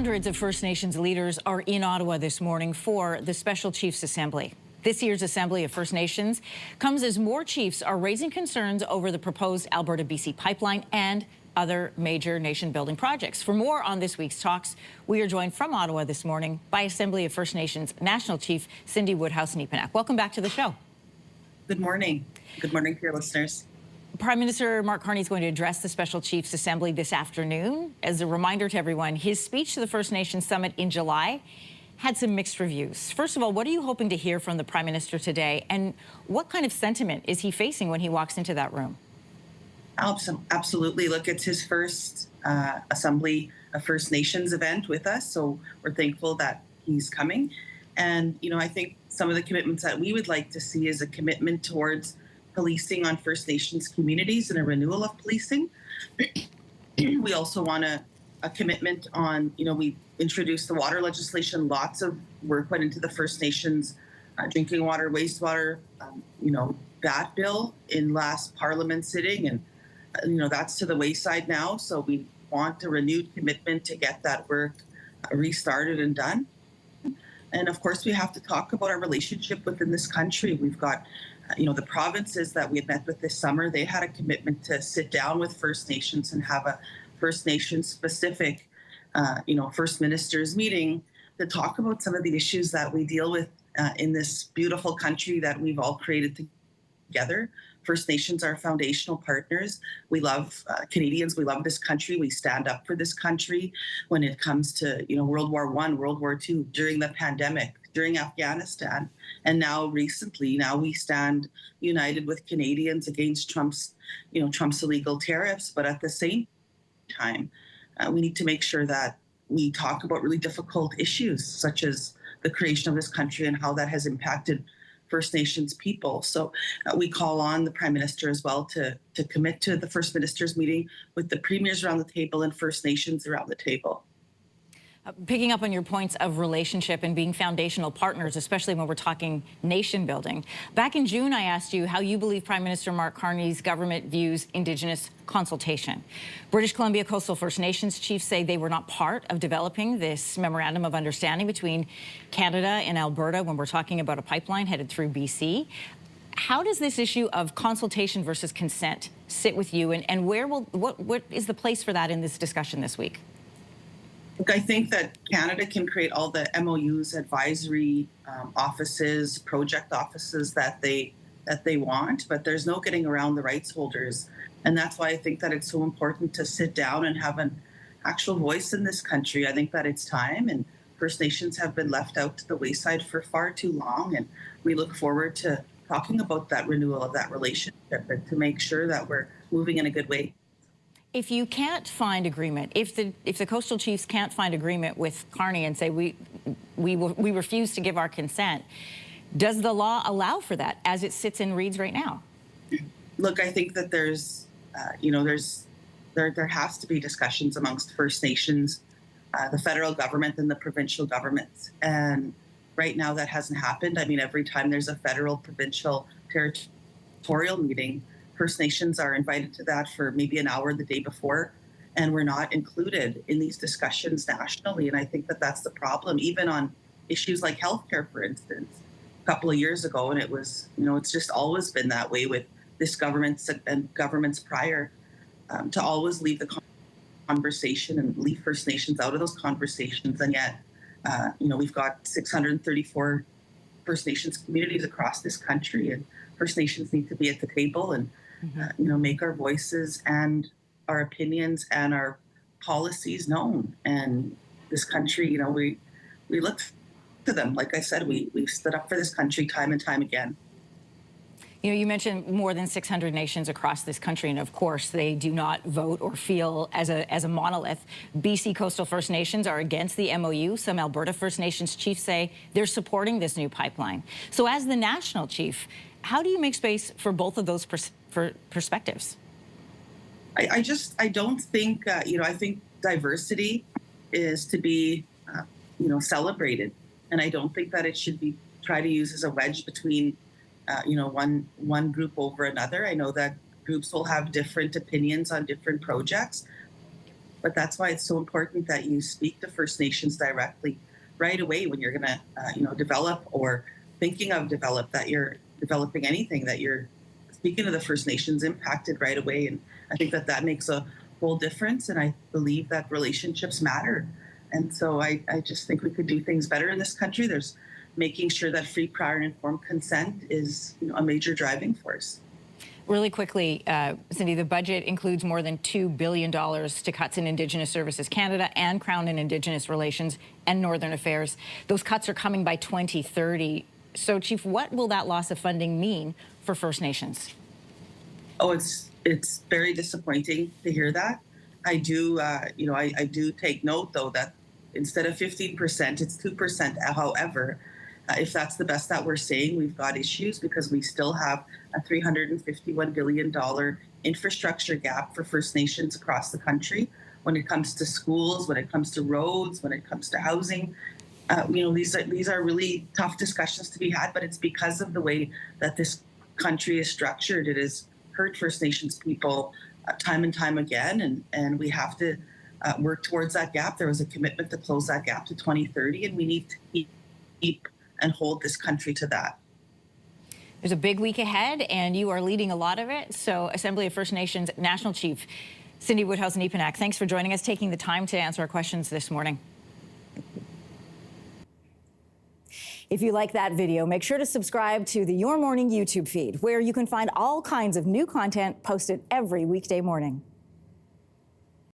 Hundreds of First Nations leaders are in Ottawa this morning for the Special Chiefs Assembly. This year's Assembly of First Nations comes as more chiefs are raising concerns over the proposed Alberta-BC pipeline and other major nation-building projects. For more on this week's talks, we are joined from Ottawa this morning by Assembly of First Nations National Chief Cindy Woodhouse-Nepinak. Welcome back to the show. Good morning. Good morning to your listeners. Prime Minister Mark Carney is going to address the Special Chiefs Assembly this afternoon. As a reminder to everyone, his speech to the First Nations Summit in July had some mixed reviews. First of all, what are you hoping to hear from the Prime Minister today, and what kind of sentiment is he facing when he walks into that room? Absolutely. Look, it's his first Assembly of First Nations event with us, so we're thankful that he's coming. And, you know, I think some of the commitments that we would like to see is a commitment towards policing on First Nations communities and a renewal of policing. We also want a commitment on, you know, we introduced the water legislation. Lots of work went into the First Nations drinking water, wastewater, you know, that bill in last Parliament sitting. And, you know, that's to the wayside now. So we want a renewed commitment to get that work restarted and done. And of course, we have to talk about our relationship within this country. We've got, you know, the provinces that we had met with this summer, they had a commitment to sit down with First Nations and have a First Nations specific, you know, First Ministers meeting to talk about some of the issues that we deal with in this beautiful country that we've all created together. First Nations are foundational partners. We love Canadians. We love this country. We stand up for this country when it comes to, you know, World War I, World War II, during the pandemic, during Afghanistan, and now recently, now we stand united with Canadians against Trump's illegal tariffs. But at the same time, we need to make sure that we talk about really difficult issues, such as the creation of this country and how that has impacted First Nations people. So we call on the Prime Minister as well to commit to the First Ministers meeting with the premiers around the table and First Nations around the table. Picking up on your points of relationship and being foundational partners, especially when we're talking nation building. Back in June, I asked you how you believe Prime Minister Mark Carney's government views Indigenous consultation. British Columbia Coastal First Nations chiefs say they were not part of developing this memorandum of understanding between Canada and Alberta when we're talking about a pipeline headed through BC. How does this issue of consultation versus consent sit with you, and what is the place for that in this discussion this week? Look, I think that Canada can create all the MOUs, advisory offices, project offices that they want, but there's no getting around the rights holders. And that's why I think that it's so important to sit down and have an actual voice in this country. I think that it's time, and First Nations have been left out to the wayside for far too long. And we look forward to talking about that renewal of that relationship and to make sure that we're moving in a good way. If you can't find agreement, if the coastal chiefs can't find agreement with Carney and say we refuse to give our consent, does the law allow for that as it sits and reads right now? Look, I think that there's, you know, there has to be discussions amongst First Nations, the federal government and the provincial governments, and right now that hasn't happened. I mean, every time there's a federal, provincial, territorial meeting, First Nations are invited to that for maybe an hour the day before, and we're not included in these discussions nationally. And I think that that's the problem, even on issues like healthcare, for instance, a couple of years ago. And it was, you know, it's just always been that way with this government and governments prior, to always leave the conversation and leave First Nations out of those conversations. And yet, you know, we've got 634 First Nations communities across this country, and First Nations need to be at the table and you know, make our voices and our opinions and our policies known. And this country, you know, we look to them. Like I said, we've stood up for this country time and time again. You know, you mentioned more than 600 nations across this country, and of course, they do not vote or feel as a monolith. BC Coastal First Nations are against the MOU. Some Alberta First Nations chiefs say they're supporting this new pipeline. So as the national chief, how do you make space for both of those perspectives? I don't think, you know, I think diversity is to be, you know, celebrated. And I don't think that it should be tried to use as a wedge between, you know, one group over another. I know that groups will have different opinions on different projects, But that's why it's so important that you speak to First Nations directly right away when you're going to, develop or thinking of develop, that you're developing anything, that you're speaking to the First Nations impacted right away. And I think that makes a whole difference. And I believe that relationships matter. And so I just think we could do things better in this country. There's making sure that free, prior, and informed consent is a major driving force. Really quickly, Cindy, the budget includes more than $2 billion to cuts in Indigenous Services Canada and Crown and Indigenous Relations and Northern Affairs. Those cuts are coming by 2030. So, Chief, what will that loss of funding mean for First Nations? Oh, it's very disappointing to hear that. I do, I do take note, though, that instead of 15%, it's 2%. However, if that's the best that we're seeing, we've got issues because we still have a $351 billion infrastructure gap for First Nations across the country when it comes to schools, when it comes to roads, when it comes to housing. These are really tough discussions to be had, but it's because of the way that this country is structured. It has hurt First Nations people time and time again, and we have to work towards that gap. There was a commitment to close that gap to 2030, and we need to keep and hold this country to that. There's a big week ahead, and you are leading a lot of it. So Assembly of First Nations National Chief Cindy Woodhouse-Nepenak, thanks for joining us, taking the time to answer our questions this morning. If you like that video, make sure to subscribe to the Your Morning YouTube feed, where you can find all kinds of new content posted every weekday morning.